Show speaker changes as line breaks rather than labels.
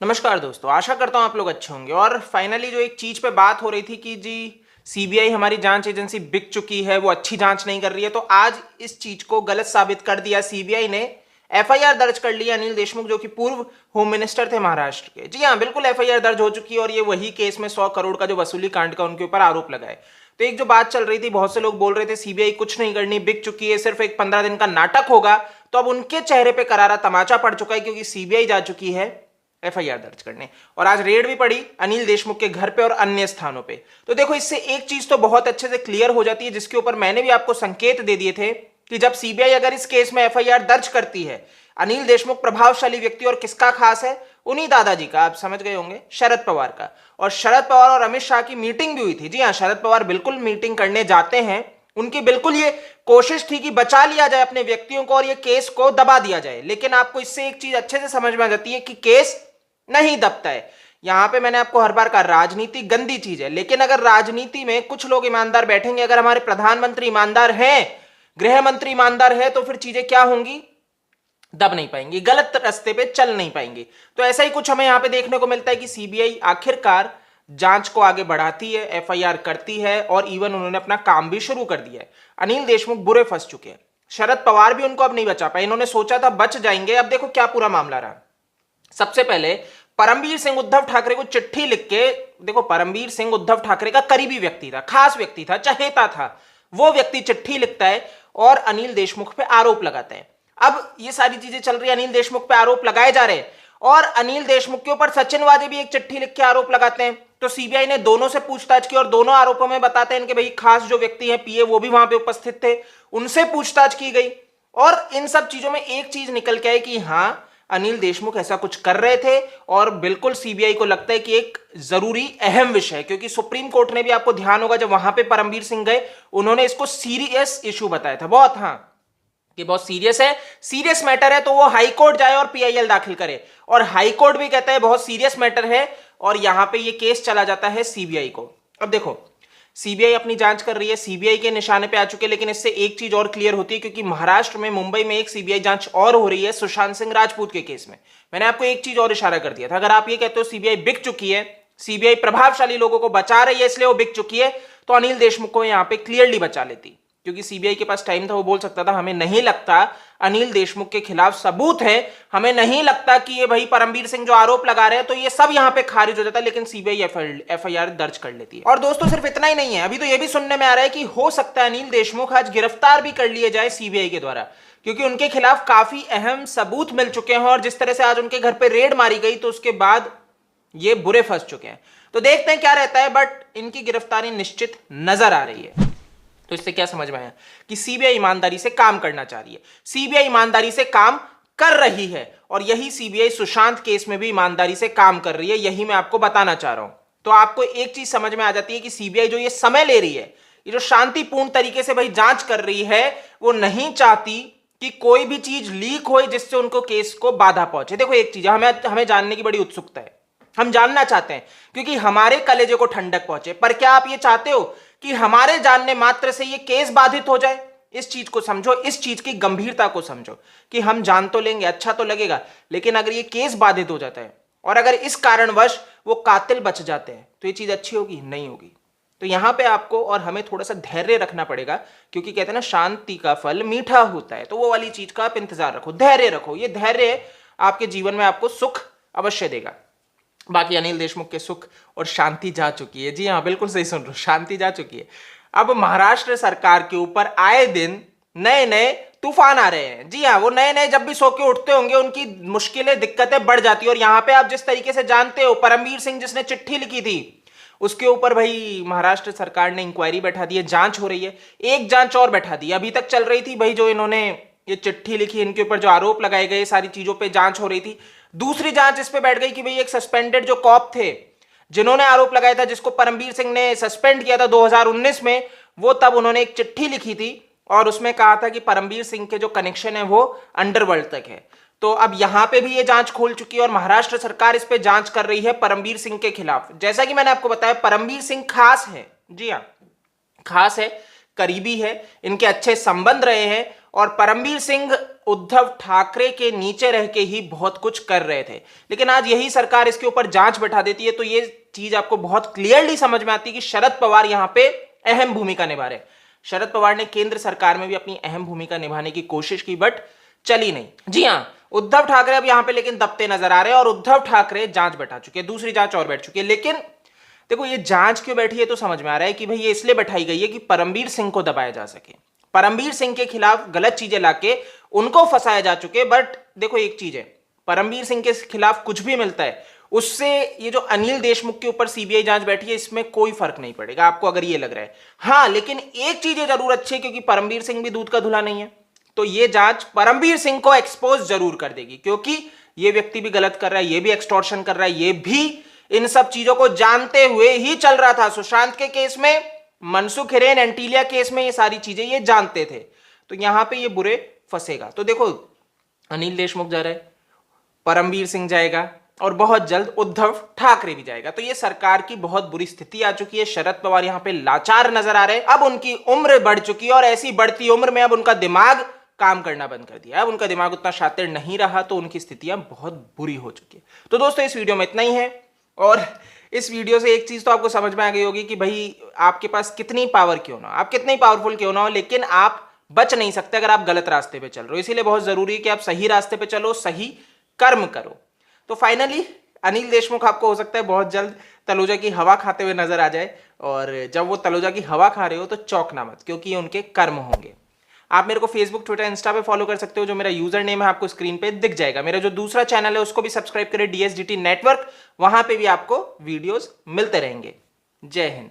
नमस्कार दोस्तों, आशा करता हूं आप लोग अच्छे होंगे। और फाइनली जो एक चीज पे बात हो रही थी कि जी सीबीआई हमारी जांच एजेंसी बिक चुकी है, वो अच्छी जांच नहीं कर रही है, तो आज इस चीज को गलत साबित कर दिया। सीबीआई ने एफआईआर दर्ज कर ली अनिल देशमुख, जो कि पूर्व होम मिनिस्टर थे महाराष्ट्र के। जी हाँ, बिल्कुल एफआईआर दर्ज हो चुकी है और ये वही केस में 100 करोड़ का जो वसूली कांड का उनके ऊपर आरोप लगाए। तो एक जो बात चल रही थी, बहुत से लोग बोल रहे थे सीबीआई कुछ नहीं करनी, बिक चुकी है, सिर्फ एक 15 दिन का नाटक होगा। तो अब उनके चेहरे पे करारा तमाचा पड़ चुका है, क्योंकि सीबीआई जा चुकी है एफआईआर दर्ज करने। और आज रेड भी पड़ी अनिल देशमुख के घर पे और अन्य स्थानों पे। तो देखो, इससे एक चीज तो बहुत अच्छे से क्लियर हो जाती है, जिसके ऊपर मैंने भी आपको संकेत दे दिए थे कि जब सीबीआई अगर इस केस में एफआईआर दर्ज करती है, अनिल देशमुख प्रभावशाली व्यक्ति, और किसका खास है, उन्हीं दादाजी का, आप समझ गए होंगे, शरद पवार का। और शरद पवार और अमित शाह की मीटिंग भी हुई थी। जी हाँ, शरद पवार बिल्कुल मीटिंग करने जाते हैं, उनकी बिल्कुल ये कोशिश थी कि बचा लिया जाए अपने व्यक्तियों को और ये केस को दबा दिया जाए। लेकिन आपको इससे एक चीज अच्छे से समझ में आ जाती है कि केस नहीं दबता है। यहां पे मैंने आपको हर बार कहा, राजनीति गंदी चीज है, लेकिन अगर राजनीति में कुछ लोग ईमानदार बैठेंगे, अगर हमारे प्रधानमंत्री ईमानदार हैं, गृह मंत्री ईमानदार है, तो फिर चीजें क्या होंगी, दब नहीं पाएंगी, गलत रास्ते पे चल नहीं पाएंगे। तो ऐसा ही कुछ हमें यहां पे देखने को मिलता है कि सीबीआई आखिरकार जांच को आगे बढ़ाती है, एफआईआर करती है, और इवन उन्होंने अपना काम भी शुरू कर दिया है। अनिल देशमुख बुरे फंस चुके हैं, शरद पवार भी उनको अब नहीं बचा पाए। इन्होंने सोचा था बच जाएंगे, अब देखो क्या पूरा मामला रहा। सबसे पहले परमबीर सिंह उद्धव ठाकरे को चिट्ठी लिख के, देखो परमबीर सिंह उद्धव ठाकरे का करीबी व्यक्ति था, खास व्यक्ति था, चहेता था, वो व्यक्ति चिट्ठी लिखता है और अनिल देशमुख पे आरोप लगाता है। अब ये सारी चीजें चल रही है, अनिल देशमुख पे आरोप लगाए जा रहे हैं, और अनिल देशमुख के ऊपर सचिन वाजे भी एक चिट्ठी लिख के आरोप लगाते हैं। तो सीबीआई ने दोनों से पूछताछ की और दोनों आरोपों में बताते हैं कि भाई खास जो व्यक्ति है पीए, वो भी वहां पे उपस्थित थे, उनसे पूछताछ की गई। और इन सब चीजों में एक चीज निकल के आई कि हां, अनिल देशमुख ऐसा कुछ कर रहे थे, और बिल्कुल सीबीआई को लगता है कि एक जरूरी अहम विषय है, क्योंकि सुप्रीम कोर्ट ने भी, आपको ध्यान होगा, जब वहां पे परमबीर सिंह गए, उन्होंने इसको सीरियस इशू बताया था, बहुत, हाँ, कि बहुत सीरियस है, सीरियस मैटर है, तो वो हाई कोर्ट जाए और पीआईएल दाखिल करे। और हाई कोर्ट भी कहता है बहुत सीरियस मैटर है, और यहां पे ये केस चला जाता है सीबीआई को। अब देखो, सीबीआई अपनी जांच कर रही है, सीबीआई के निशाने पे आ चुके, लेकिन इससे एक चीज और क्लियर होती है, क्योंकि महाराष्ट्र में, मुंबई में एक सीबीआई जांच और हो रही है सुशांत सिंह राजपूत के केस में। मैंने आपको एक चीज और इशारा कर दिया था, अगर आप ये कहते हो सीबीआई बिक चुकी है, सीबीआई प्रभावशाली लोगों को बचा रही है इसलिए वो बिक चुकी है, तो अनिल देशमुख को यहां पे क्लियरली बचा लेती, क्योंकि सीबीआई के पास टाइम था, वो बोल सकता था हमें नहीं लगता अनिल देशमुख के खिलाफ सबूत है, हमें नहीं लगता कि ये भाई परमबीर सिंह जो आरोप लगा रहे हैं, तो ये सब यहां पे खारिज हो जाता है। लेकिन सीबीआई एफआईआर दर्ज कर लेती है। और दोस्तों, सिर्फ इतना ही नहीं है, अभी तो ये भी सुनने में आ रहा है कि हो सकता है अनिल देशमुख आज गिरफ्तार भी कर लिए जाए सीबीआई के द्वारा, क्योंकि उनके खिलाफ काफी अहम सबूत मिल चुके हैं, और जिस तरह से आज उनके घर पर रेड मारी गई, तो उसके बाद ये बुरे फंस चुके हैं। तो देखते हैं क्या रहता है, बट इनकी गिरफ्तारी निश्चित नजर आ रही है। तो इससे क्या समझ में आया कि सीबीआई ईमानदारी से काम करना चाह रही है, सीबीआई ईमानदारी से काम कर रही है, और यही सीबीआई सुशांत केस में भी ईमानदारी से काम कर रही है, यही मैं आपको बताना चाह रहा हूं। तो आपको एक चीज समझ में आ जाती है कि सीबीआई जो ये समय ले रही है, ये जो शांतिपूर्ण तरीके से भाई जांच कर रही है, वो नहीं चाहती कि कोई भी चीज लीक हो जिससे उनको केस को बाधा पहुंचे। देखो, एक चीज हमें जानने की बड़ी उत्सुकता है, हम जानना चाहते हैं, क्योंकि हमारे कलेजे को ठंडक पहुंचे। पर क्या आप ये चाहते हो कि हमारे जानने मात्र से ये केस बाधित हो जाए? इस चीज को समझो, इस चीज की गंभीरता को समझो कि हम जान तो लेंगे, अच्छा तो लगेगा, लेकिन अगर ये केस बाधित हो जाता है और अगर इस कारणवश वो कातिल बच जाते हैं, तो ये चीज अच्छी होगी? नहीं होगी। तो यहां पे आपको और हमें थोड़ा सा धैर्य रखना पड़ेगा, क्योंकि कहते हैं ना, शांति का फल मीठा होता है। तो वो वाली चीज का आप इंतजार रखो, धैर्य रखो। ये धैर्य आपके जीवन में आपको सुख अवश्य देगा। बाकी अनिल देशमुख के सुख और शांति जा चुकी है। जी हाँ, बिल्कुल सही सुन रहे हो, शांति जा चुकी है। अब महाराष्ट्र सरकार के ऊपर आए दिन नए नए तूफान आ रहे हैं। जी हाँ, वो नए नए जब भी सो के उठते होंगे, उनकी मुश्किलें, दिक्कतें बढ़ जाती है। और यहां पे आप जिस तरीके से जानते हो, परमबीर सिंह जिसने चिट्ठी लिखी थी, उसके ऊपर भाई महाराष्ट्र सरकार ने इंक्वायरी बैठा दी है, जांच हो रही है। एक जांच और बैठा दी, अभी तक चल रही थी भाई, जो इन्होंने ये चिट्ठी लिखी, इनके ऊपर जो आरोप लगाए गए, सारी चीजों पर जांच हो रही थी। दूसरी जांच इस पे बैठ गई कि भाई एक सस्पेंडेड जो कॉप थे, जिन्होंने आरोप लगाया था, जिसको परमबीर सिंह ने सस्पेंड किया था 2019 में, वो तब उन्होंने एक चिट्ठी लिखी थी और उसमें कहा था कि परमबीर सिंह के जो कनेक्शन है वो अंडरवर्ल्ड तक है। तो अब यहां पे भी ये जांच खोल चुकी है और महाराष्ट्र सरकार इस पे जांच कर रही है परमबीर सिंह के खिलाफ। जैसा कि मैंने आपको बताया, परमबीर सिंह खास है। जी हाँ, खास है, करीबी है, इनके अच्छे संबंध रहे हैं और परमबीर सिंह उद्धव ठाकरे के नीचे रह के ही बहुत कुछ कर रहे थे। लेकिन आज यही सरकार इसके ऊपर जांच बैठा देती है, तो ये चीज आपको बहुत क्लियरली समझ में आती है कि शरद पवार यहां पे अहम भूमिका निभा रहे। शरद पवार ने केंद्र सरकार में भी अपनी अहम भूमिका निभाने की कोशिश की, बट चली नहीं। जी हां, उद्धव ठाकरे अब यहां पे लेकिन दबते नजर आ रहे हैं और उद्धव ठाकरे जांच बैठा चुके हैं, दूसरी जांच और बैठ चुकी है। लेकिन देखो ये जांच क्यों बैठी है तो समझ में आ रहा है कि भाई ये इसलिए बैठाई गई है कि परमबीर सिंह को दबाया जा सके। परमबीर सिंह के खिलाफ गलत चीजें लाके उनको फंसाया जा चुके। बट देखो एक चीज है, परमबीर सिंह के खिलाफ कुछ भी मिलता है उससे ये जो अनिल देशमुख के ऊपर सीबीआई जांच बैठी है इसमें कोई फर्क नहीं पड़ेगा, आपको अगर ये लग रहा है। हाँ, लेकिन एक चीज ये जरूर अच्छी है, क्योंकि परमबीर सिंह भी दूध का धुला नहीं है, तो ये जांच परमबीर सिंह को एक्सपोज जरूर कर देगी, क्योंकि ये व्यक्ति भी गलत कर रहा है, ये भी एक्सटॉर्शन कर रहा है, ये भी इन सब चीजों को जानते हुए ही चल रहा था। सुशांत के केस में, मनसुख हिरेन, एंटीलिया केस में ये सारी चीजें ये जानते थे, तो यहां पे ये बुरे फंसेगा। तो देखो अनिल देशमुख जा रहा है, परमबीर सिंह जाएगा और बहुत जल्द उद्धव ठाकरे भी जाएगा। तो ये सरकार की बहुत बुरी स्थिति आ चुकी है। शरद पवार यहां पे लाचार नजर आ रहे हैं। अब उनकी उम्र बढ़ चुकी है और ऐसी बढ़ती उम्र में अब उनका दिमाग काम करना बंद कर दिया। अब उनका दिमाग उतना शातिर नहीं रहा, तो उनकी स्थितियां बहुत बुरी हो चुकी है। तो दोस्तों इस वीडियो में इतना ही है, और इस वीडियो से एक चीज तो आपको समझ में आ गई होगी कि भाई आपके पास कितनी पावर क्यों ना हो, आप कितनी पावरफुल क्यों ना हो, लेकिन आप बच नहीं सकते अगर आप गलत रास्ते पे चल रहे हो। इसीलिए बहुत जरूरी है कि आप सही रास्ते पे चलो, सही कर्म करो। तो फाइनली अनिल देशमुख आपको हो सकता है बहुत जल्द तलोजा की हवा खाते हुए नजर आ जाए, और जब वो तलोजा की हवा खा रहे हो तो चौंकना मत, क्योंकि ये उनके कर्म होंगे। आप मेरे को फेसबुक, ट्विटर, इंस्टा पे फॉलो कर सकते हो, जो मेरा यूजर नेम है आपको स्क्रीन पे दिख जाएगा। मेरा जो दूसरा चैनल है उसको भी सब्सक्राइब करें, DSDT नेटवर्क, वहां पे भी आपको वीडियोस मिलते रहेंगे। जय हिंद।